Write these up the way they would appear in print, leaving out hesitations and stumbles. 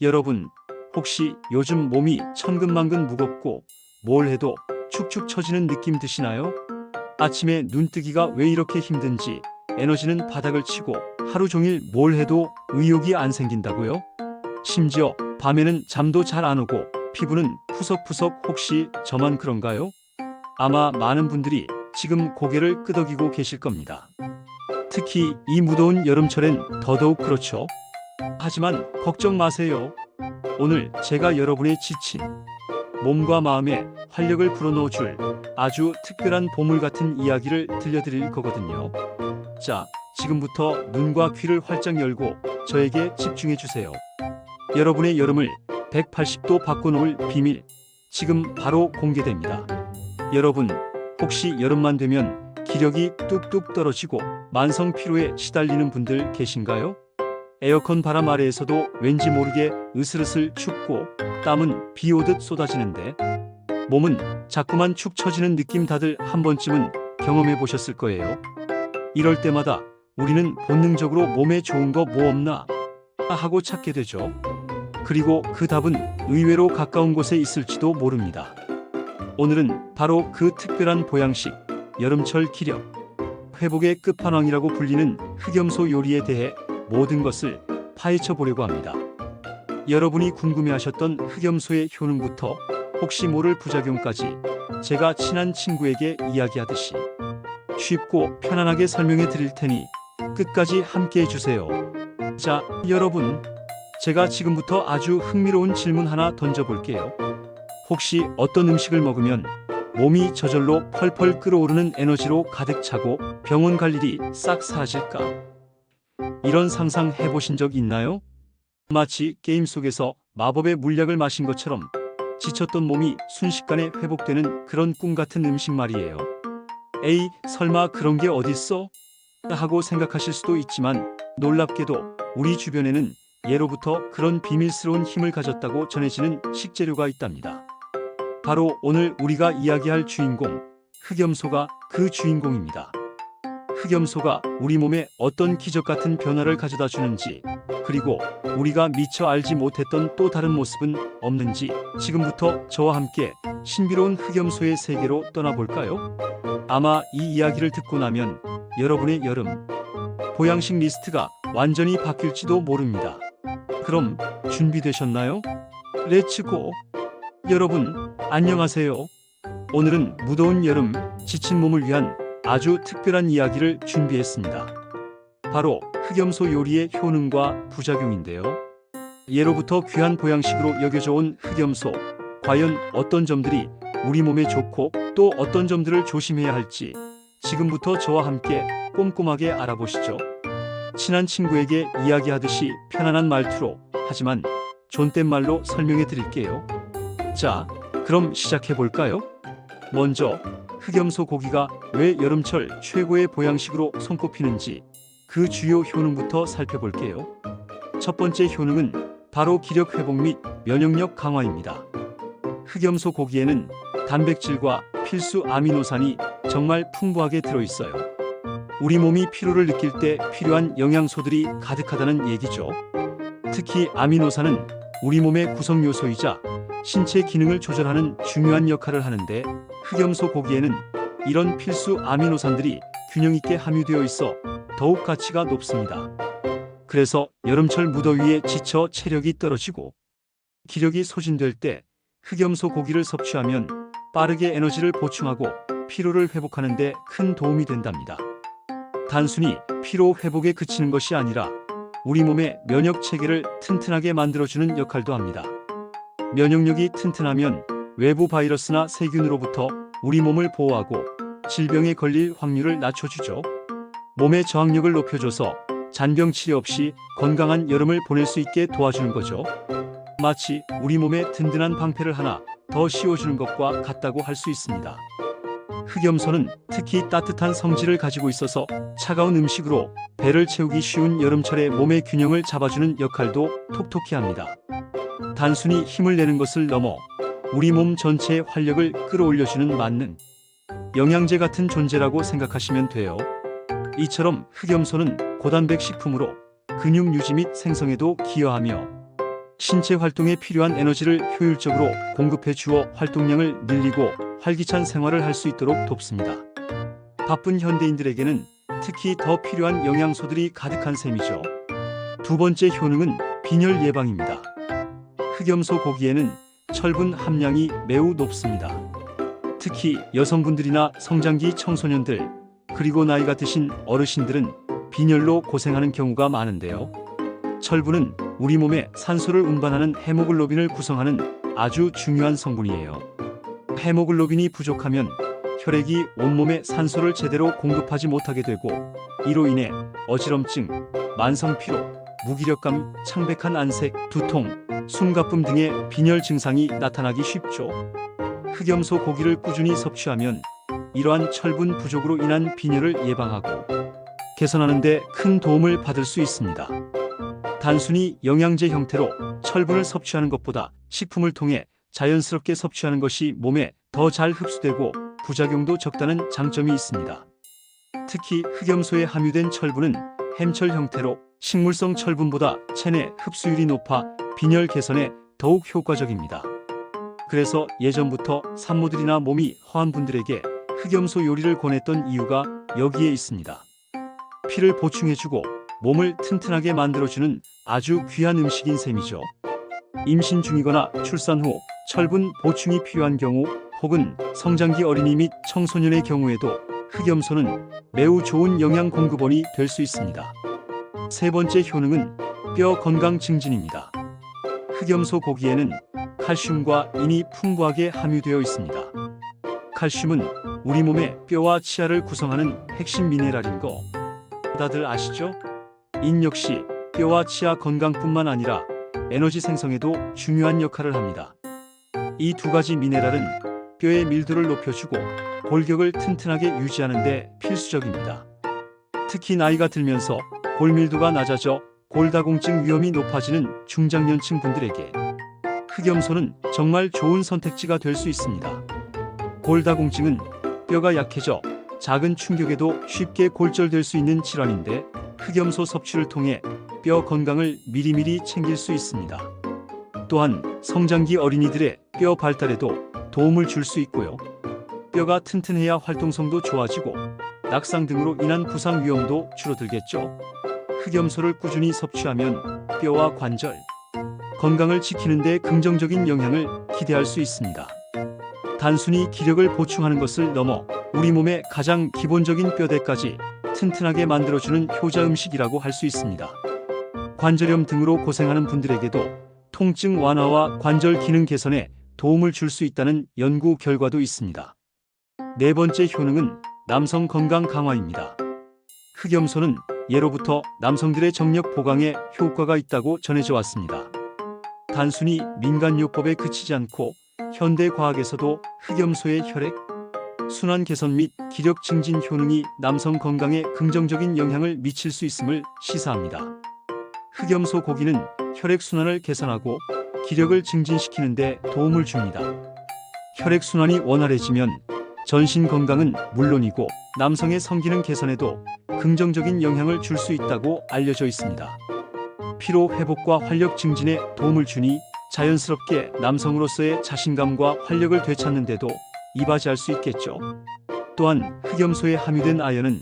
여러분, 혹시 요즘 몸이 천근만근 무겁고 뭘 해도 축축 처지는 느낌 드시나요? 아침에 눈뜨기가 왜 이렇게 힘든지, 에너지는 바닥을 치고 하루 종일 뭘 해도 의욕이 안 생긴다고요? 심지어 밤에는 잠도 잘 안 오고 피부는 푸석푸석. 혹시 저만 그런가요? 아마 많은 분들이 지금 고개를 끄덕이고 계실 겁니다. 특히 이 무더운 여름철엔 더더욱 그렇죠. 하지만 걱정 마세요. 오늘 제가 여러분의 지친 몸과 마음에 활력을 불어넣어줄 아주 특별한 보물 같은 이야기를 들려드릴 거거든요. 자, 지금부터 눈과 귀를 활짝 열고 저에게 집중해 주세요. 여러분의 여름을 180도 바꿔놓을 비밀, 지금 바로 공개됩니다. 여러분, 혹시 여름만 되면 기력이 뚝뚝 떨어지고 만성 피로에 시달리는 분들 계신가요? 에어컨 바람 아래에서도 왠지 모르게 으슬으슬 춥고 땀은 비 오듯 쏟아지는데 몸은 자꾸만 축 처지는 느낌, 다들 한 번쯤은 경험해 보셨을 거예요. 이럴 때마다 우리는 본능적으로 몸에 좋은 거 뭐 없나 하고 찾게 되죠. 그리고 그 답은 의외로 가까운 곳에 있을지도 모릅니다. 오늘은 바로 그 특별한 보양식, 여름철 기력 회복의 끝판왕이라고 불리는 흑염소 요리에 대해 모든 것을 파헤쳐 보려고 합니다. 여러분이 궁금해하셨던 흑염소의 효능부터 혹시 모를 부작용까지 제가 친한 친구에게 이야기하듯이 쉽고 편안하게 설명해 드릴 테니 끝까지 함께 해주세요. 자, 여러분, 제가 지금부터 아주 흥미로운 질문 하나 던져볼게요. 혹시 어떤 음식을 먹으면 몸이 저절로 펄펄 끓어오르는 에너지로 가득 차고 병원 갈 일이 싹 사라질까? 이런 상상 해보신 적 있나요? 마치 게임 속에서 마법의 물약을 마신 것처럼 지쳤던 몸이 순식간에 회복되는 그런 꿈 같은 음식 말이에요. 에이, 설마 그런 게 어딨어? 하고 생각하실 수도 있지만 놀랍게도 우리 주변에는 예로부터 그런 비밀스러운 힘을 가졌다고 전해지는 식재료가 있답니다. 바로 오늘 우리가 이야기할 주인공, 흑염소가 그 주인공입니다. 흑염소가 우리 몸에 어떤 기적 같은 변화를 가져다 주는지, 그리고 우리가 미처 알지 못했던 또 다른 모습은 없는지 지금부터 저와 함께 신비로운 흑염소의 세계로 떠나볼까요? 아마 이 이야기를 듣고 나면 여러분의 여름 보양식 리스트가 완전히 바뀔지도 모릅니다. 그럼 준비되셨나요? 렛츠고! 여러분, 안녕하세요. 오늘은 무더운 여름, 지친 몸을 위한 아주 특별한 이야기를 준비했습니다. 바로 흑염소 요리의 효능과 부작용인데요. 예로부터 귀한 보양식으로 여겨져 온 흑염소, 과연 어떤 점들이 우리 몸에 좋고 또 어떤 점들을 조심해야 할지 지금부터 저와 함께 꼼꼼하게 알아보시죠. 친한 친구에게 이야기하듯이 편안한 말투로, 하지만 존댓말로 설명해 드릴게요. 자, 그럼 시작해 볼까요? 먼저 흑염소 고기가 왜 여름철 최고의 보양식으로 손꼽히는지 그 주요 효능부터 살펴볼게요. 첫 번째 효능은 바로 기력 회복 및 면역력 강화입니다. 흑염소 고기에는 단백질과 필수 아미노산이 정말 풍부하게 들어있어요. 우리 몸이 피로를 느낄 때 필요한 영양소들이 가득하다는 얘기죠. 특히 아미노산은 우리 몸의 구성 요소이자 신체 기능을 조절하는 중요한 역할을 하는데 흑염소 고기에는 이런 필수 아미노산들이 균형 있게 함유되어 있어 더욱 가치가 높습니다. 그래서 여름철 무더위에 지쳐 체력이 떨어지고 기력이 소진될 때 흑염소 고기를 섭취하면 빠르게 에너지를 보충하고 피로를 회복하는 데 큰 도움이 된답니다. 단순히 피로 회복에 그치는 것이 아니라 우리 몸의 면역 체계를 튼튼하게 만들어주는 역할도 합니다. 면역력이 튼튼하면 외부 바이러스나 세균으로부터 우리 몸을 보호하고 질병에 걸릴 확률을 낮춰주죠. 몸의 저항력을 높여줘서 잔병 치레 없이 건강한 여름을 보낼 수 있게 도와주는 거죠. 마치 우리 몸에 든든한 방패를 하나 더 씌워주는 것과 같다고 할 수 있습니다. 흑염소는 특히 따뜻한 성질을 가지고 있어서 차가운 음식으로 배를 채우기 쉬운 여름철에 몸의 균형을 잡아주는 역할도 톡톡히 합니다. 단순히 힘을 내는 것을 넘어 우리 몸 전체의 활력을 끌어올려주는 만능 영양제 같은 존재라고 생각하시면 돼요. 이처럼 흑염소는 고단백 식품으로 근육 유지 및 생성에도 기여하며 신체 활동에 필요한 에너지를 효율적으로 공급해 주어 활동량을 늘리고 활기찬 생활을 할 수 있도록 돕습니다. 바쁜 현대인들에게는 특히 더 필요한 영양소들이 가득한 셈이죠. 두 번째 효능은 빈혈 예방입니다. 흑염소 고기에는 철분 함량이 매우 높습니다. 특히 여성분들이나 성장기 청소년들, 그리고 나이가 드신 어르신들은 빈혈로 고생하는 경우가 많은데요. 철분은 우리 몸에 산소를 운반하는 헤모글로빈을 구성하는 아주 중요한 성분이에요. 헤모글로빈이 부족하면 혈액이 온몸에 산소를 제대로 공급하지 못하게 되고, 이로 인해 어지럼증, 만성 피로, 무기력감, 창백한 안색, 두통, 숨가쁨 등의 빈혈 증상이 나타나기 쉽죠. 흑염소 고기를 꾸준히 섭취하면 이러한 철분 부족으로 인한 빈혈을 예방하고 개선하는 데 큰 도움을 받을 수 있습니다. 단순히 영양제 형태로 철분을 섭취하는 것보다 식품을 통해 자연스럽게 섭취하는 것이 몸에 더 잘 흡수되고 부작용도 적다는 장점이 있습니다. 특히 흑염소에 함유된 철분은 햄철 형태로 식물성 철분보다 체내 흡수율이 높아 빈혈 개선에 더욱 효과적입니다. 그래서 예전부터 산모들이나 몸이 허한 분들에게 흑염소 요리를 권했던 이유가 여기에 있습니다. 피를 보충해주고 몸을 튼튼하게 만들어주는 아주 귀한 음식인 셈이죠. 임신 중이거나 출산 후 철분 보충이 필요한 경우, 혹은 성장기 어린이 및 청소년의 경우에도 흑염소는 매우 좋은 영양 공급원이 될 수 있습니다. 세 번째 효능은 뼈 건강 증진입니다. 흑염소 고기에는 칼슘과 인이 풍부하게 함유되어 있습니다. 칼슘은 우리 몸의 뼈와 치아를 구성하는 핵심 미네랄인 거 다들 아시죠? 인 역시 뼈와 치아 건강뿐만 아니라 에너지 생성에도 중요한 역할을 합니다. 이 두 가지 미네랄은 뼈의 밀도를 높여주고 골격을 튼튼하게 유지하는 데 필수적입니다. 특히 나이가 들면서 골밀도가 낮아져 골다공증 위험이 높아지는 중장년층 분들에게 흑염소는 정말 좋은 선택지가 될 수 있습니다. 골다공증은 뼈가 약해져 작은 충격에도 쉽게 골절될 수 있는 질환인데, 흑염소 섭취를 통해 뼈 건강을 미리미리 챙길 수 있습니다. 또한 성장기 어린이들의 뼈 발달에도 도움을 줄 수 있고요. 뼈가 튼튼해야 활동성도 좋아지고 낙상 등으로 인한 부상 위험도 줄어들겠죠. 흑염소를 꾸준히 섭취하면 뼈와 관절, 건강을 지키는 데 긍정적인 영향을 기대할 수 있습니다. 단순히 기력을 보충하는 것을 넘어 우리 몸의 가장 기본적인 뼈대까지 튼튼하게 만들어주는 효자 음식이라고 할 수 있습니다. 관절염 등으로 고생하는 분들에게도 통증 완화와 관절 기능 개선에 도움을 줄 수 있다는 연구 결과도 있습니다. 네 번째 효능은 남성 건강 강화입니다. 흑염소는 예로부터 남성들의 정력 보강에 효과가 있다고 전해져 왔습니다. 단순히 민간요법에 그치지 않고 현대 과학에서도 흑염소의 혈액, 순환 개선 및 기력 증진 효능이 남성 건강에 긍정적인 영향을 미칠 수 있음을 시사합니다. 흑염소 고기는 혈액 순환을 개선하고 기력을 증진시키는 데 도움을 줍니다. 혈액 순환이 원활해지면 전신 건강은 물론이고 남성의 성기능 개선에도 긍정적인 영향을 줄 수 있다고 알려져 있습니다. 피로 회복과 활력 증진에 도움을 주니 자연스럽게 남성으로서의 자신감과 활력을 되찾는 데도 이바지할 수 있겠죠. 또한 흑염소에 함유된 아연은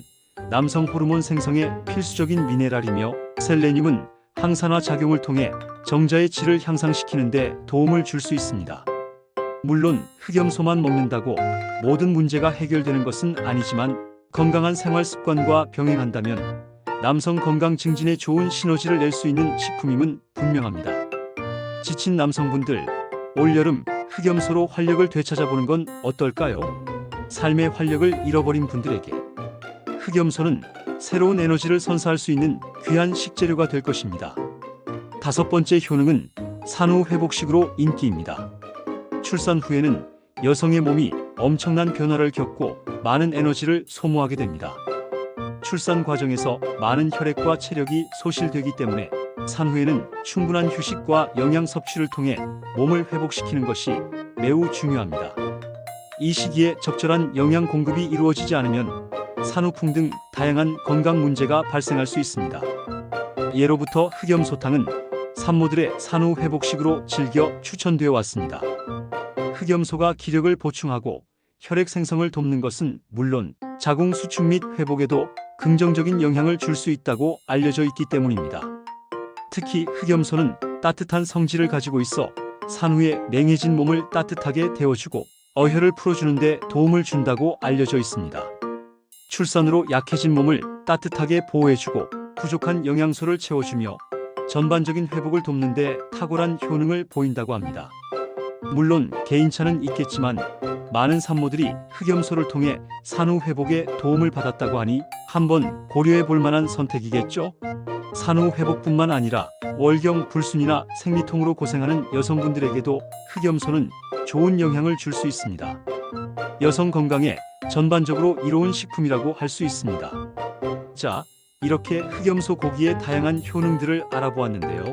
남성 호르몬 생성에 필수적인 미네랄이며, 셀레늄은 항산화 작용을 통해 정자의 질을 향상시키는 데 도움을 줄 수 있습니다. 물론 흑염소만 먹는다고 모든 문제가 해결되는 것은 아니지만, 건강한 생활 습관과 병행한다면 남성 건강 증진에 좋은 시너지를 낼 수 있는 식품임은 분명합니다. 지친 남성분들, 올여름 흑염소로 활력을 되찾아보는 건 어떨까요? 삶의 활력을 잃어버린 분들에게 흑염소는 새로운 에너지를 선사할 수 있는 귀한 식재료가 될 것입니다. 다섯 번째 효능은 산후 회복식으로 인기입니다. 출산 후에는 여성의 몸이 엄청난 변화를 겪고 많은 에너지를 소모하게 됩니다. 출산 과정에서 많은 혈액과 체력이 소실되기 때문에 산후에는 충분한 휴식과 영양 섭취를 통해 몸을 회복시키는 것이 매우 중요합니다. 이 시기에 적절한 영양 공급이 이루어지지 않으면 산후풍 등 다양한 건강 문제가 발생할 수 있습니다. 예로부터 흑염소탕은 산모들의 산후 회복식으로 즐겨 추천되어 왔습니다. 흑염소가 기력을 보충하고 혈액 생성을 돕는 것은 물론 자궁 수축 및 회복에도 긍정적인 영향을 줄 수 있다고 알려져 있기 때문입니다. 특히 흑염소는 따뜻한 성질을 가지고 있어 산후에 냉해진 몸을 따뜻하게 데워주고 어혈을 풀어주는 데 도움을 준다고 알려져 있습니다. 출산으로 약해진 몸을 따뜻하게 보호해주고 부족한 영양소를 채워주며 전반적인 회복을 돕는 데 탁월한 효능을 보인다고 합니다. 물론 개인차는 있겠지만 많은 산모들이 흑염소를 통해 산후 회복에 도움을 받았다고 하니 한번 고려해 볼 만한 선택이겠죠? 산후 회복뿐만 아니라 월경, 불순이나 생리통으로 고생하는 여성분들에게도 흑염소는 좋은 영향을 줄 수 있습니다. 여성 건강에 전반적으로 이로운 식품이라고 할 수 있습니다. 자, 이렇게 흑염소 고기의 다양한 효능들을 알아보았는데요.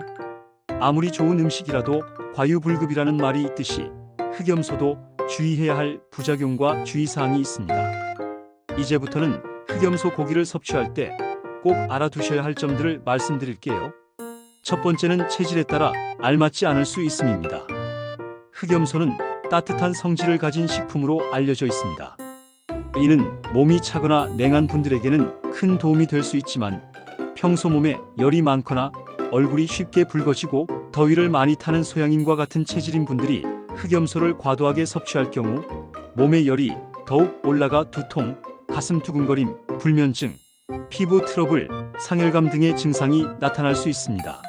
아무리 좋은 음식이라도 과유불급이라는 말이 있듯이 흑염소도 주의해야 할 부작용과 주의사항이 있습니다. 이제부터는 흑염소 고기를 섭취할 때 꼭 알아두셔야 할 점들을 말씀드릴게요. 첫 번째는 체질에 따라 알맞지 않을 수 있음입니다. 흑염소는 따뜻한 성질을 가진 식품으로 알려져 있습니다. 이는 몸이 차거나 냉한 분들에게는 큰 도움이 될 수 있지만 평소 몸에 열이 많거나 얼굴이 쉽게 붉어지고 더위를 많이 타는 소양인과 같은 체질인 분들이 흑염소를 과도하게 섭취할 경우 몸의 열이 더욱 올라가 두통, 가슴 두근거림, 불면증, 피부 트러블, 상열감 등의 증상이 나타날 수 있습니다.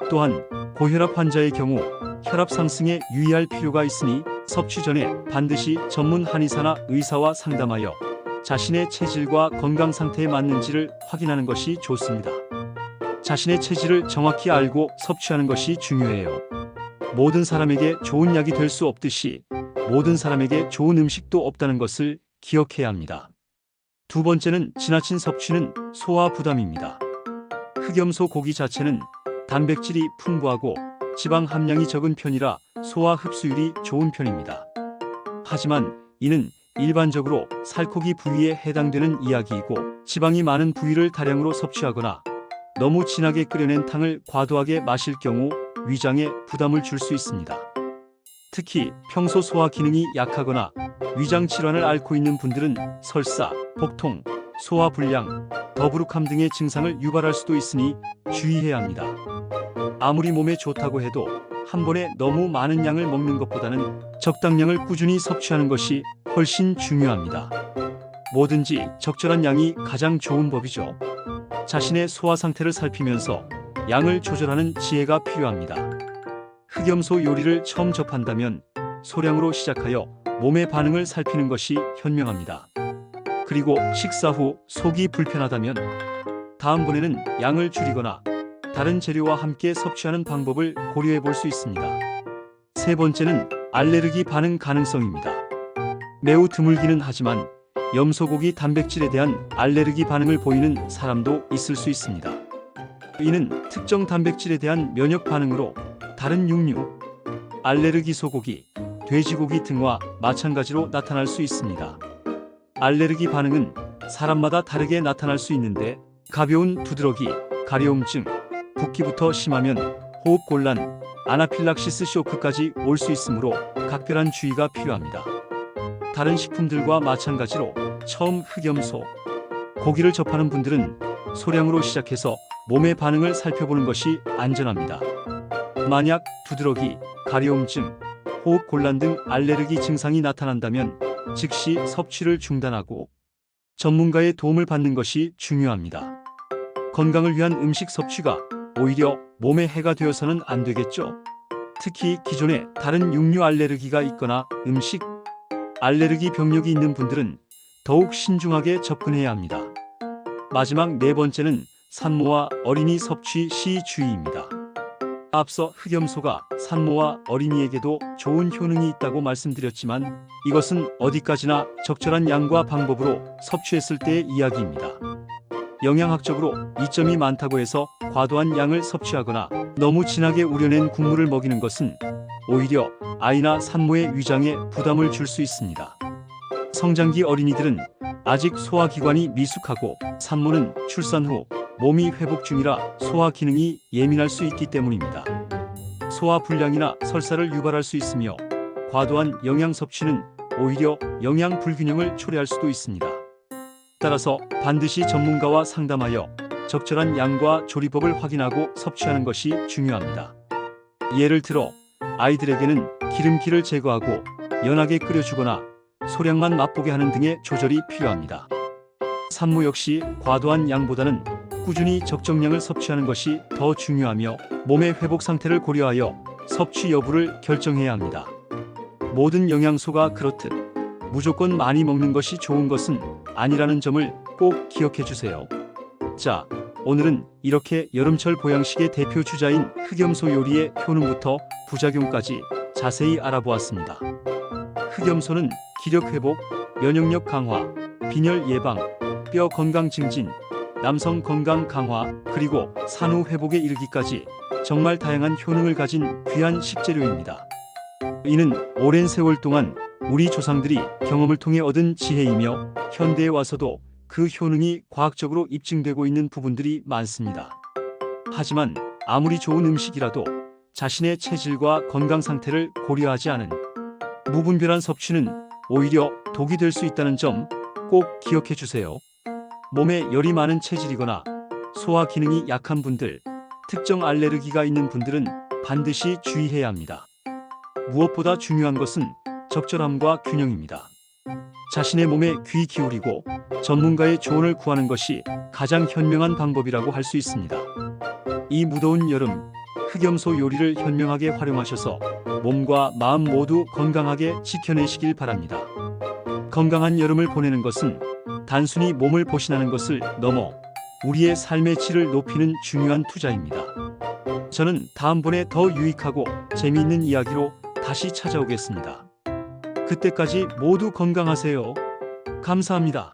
또한 고혈압 환자의 경우 혈압 상승에 유의할 필요가 있으니 섭취 전에 반드시 전문 한의사나 의사와 상담하여 자신의 체질과 건강 상태에 맞는지를 확인하는 것이 좋습니다. 자신의 체질을 정확히 알고 섭취하는 것이 중요해요. 모든 사람에게 좋은 약이 될 수 없듯이 모든 사람에게 좋은 음식도 없다는 것을 기억해야 합니다. 두 번째는 지나친 섭취는 소화 부담입니다. 흑염소 고기 자체는 단백질이 풍부하고 지방 함량이 적은 편이라 소화 흡수율이 좋은 편입니다. 하지만 이는 일반적으로 살코기 부위에 해당되는 이야기이고 지방이 많은 부위를 다량으로 섭취하거나 너무 진하게 끓여낸 탕을 과도하게 마실 경우 위장에 부담을 줄 수 있습니다. 특히 평소 소화 기능이 약하거나 위장 질환을 앓고 있는 분들은 설사, 복통, 소화 불량, 더부룩함 등의 증상을 유발할 수도 있으니 주의해야 합니다. 아무리 몸에 좋다고 해도 한 번에 너무 많은 양을 먹는 것보다는 적당량을 꾸준히 섭취하는 것이 훨씬 중요합니다. 뭐든지 적절한 양이 가장 좋은 법이죠. 자신의 소화 상태를 살피면서 양을 조절하는 지혜가 필요합니다. 흑염소 요리를 처음 접한다면 소량으로 시작하여 몸의 반응을 살피는 것이 현명합니다. 그리고 식사 후 속이 불편하다면 다음번에는 양을 줄이거나 다른 재료와 함께 섭취하는 방법을 고려해 볼 수 있습니다. 세 번째는 알레르기 반응 가능성입니다. 매우 드물기는 하지만 염소고기 단백질에 대한 알레르기 반응을 보이는 사람도 있을 수 있습니다. 이는 특정 단백질에 대한 면역 반응으로 다른 육류, 알레르기 소고기, 돼지고기 등과 마찬가지로 나타날 수 있습니다. 알레르기 반응은 사람마다 다르게 나타날 수 있는데 가벼운 두드러기, 가려움증, 붓기부터 심하면 호흡곤란, 아나필락시스 쇼크까지 올 수 있으므로 각별한 주의가 필요합니다. 다른 식품들과 마찬가지로 처음 흑염소, 고기를 접하는 분들은 소량으로 시작해서 몸의 반응을 살펴보는 것이 안전합니다. 만약 두드러기, 가려움증, 호흡곤란 등 알레르기 증상이 나타난다면 즉시 섭취를 중단하고 전문가의 도움을 받는 것이 중요합니다. 건강을 위한 음식 섭취가 오히려 몸에 해가 되어서는 안 되겠죠. 특히 기존에 다른 육류 알레르기가 있거나 음식 알레르기 병력이 있는 분들은 더욱 신중하게 접근해야 합니다. 마지막 네 번째는 산모와 어린이 섭취 시 주의입니다. 앞서 흑염소가 산모와 어린이에게도 좋은 효능이 있다고 말씀드렸지만 이것은 어디까지나 적절한 양과 방법으로 섭취했을 때의 이야기입니다. 영양학적으로 이점이 많다고 해서 과도한 양을 섭취하거나 너무 진하게 우려낸 국물을 먹이는 것은 오히려 아이나 산모의 위장에 부담을 줄 수 있습니다. 성장기 어린이들은 아직 소화기관이 미숙하고 산모는 출산 후 몸이 회복 중이라 소화 기능이 예민할 수 있기 때문입니다. 소화 불량이나 설사를 유발할 수 있으며 과도한 영양 섭취는 오히려 영양 불균형을 초래할 수도 있습니다. 따라서 반드시 전문가와 상담하여 적절한 양과 조리법을 확인하고 섭취하는 것이 중요합니다. 예를 들어 아이들에게는 기름기를 제거하고 연하게 끓여주거나 소량만 맛보게 하는 등의 조절이 필요합니다. 산모 역시 과도한 양보다는 꾸준히 적정량을 섭취하는 것이 더 중요하며 몸의 회복 상태를 고려하여 섭취 여부를 결정해야 합니다. 모든 영양소가 그렇듯 무조건 많이 먹는 것이 좋은 것은 아니라는 점을 꼭 기억해 주세요. 자, 오늘은 이렇게 여름철 보양식의 대표 주자인 흑염소 요리의 효능부터 부작용까지 자세히 알아보았습니다. 흑염소는 기력 회복, 면역력 강화, 빈혈 예방, 뼈 건강 증진, 남성 건강 강화, 그리고 산후 회복에 이르기까지 정말 다양한 효능을 가진 귀한 식재료입니다. 이는 오랜 세월 동안 우리 조상들이 경험을 통해 얻은 지혜이며 현대에 와서도 그 효능이 과학적으로 입증되고 있는 부분들이 많습니다. 하지만 아무리 좋은 음식이라도 자신의 체질과 건강 상태를 고려하지 않은 무분별한 섭취는 오히려 독이 될 수 있다는 점 꼭 기억해 주세요. 몸에 열이 많은 체질이거나 소화 기능이 약한 분들, 특정 알레르기가 있는 분들은 반드시 주의해야 합니다. 무엇보다 중요한 것은 적절함과 균형입니다. 자신의 몸에 귀 기울이고 전문가의 조언을 구하는 것이 가장 현명한 방법이라고 할 수 있습니다. 이 무더운 여름, 흑염소 요리를 현명하게 활용하셔서 몸과 마음 모두 건강하게 지켜내시길 바랍니다. 건강한 여름을 보내는 것은 단순히 몸을 보신하는 것을 넘어 우리의 삶의 질을 높이는 중요한 투자입니다. 저는 다음번에 더 유익하고 재미있는 이야기로 다시 찾아오겠습니다. 그때까지 모두 건강하세요. 감사합니다.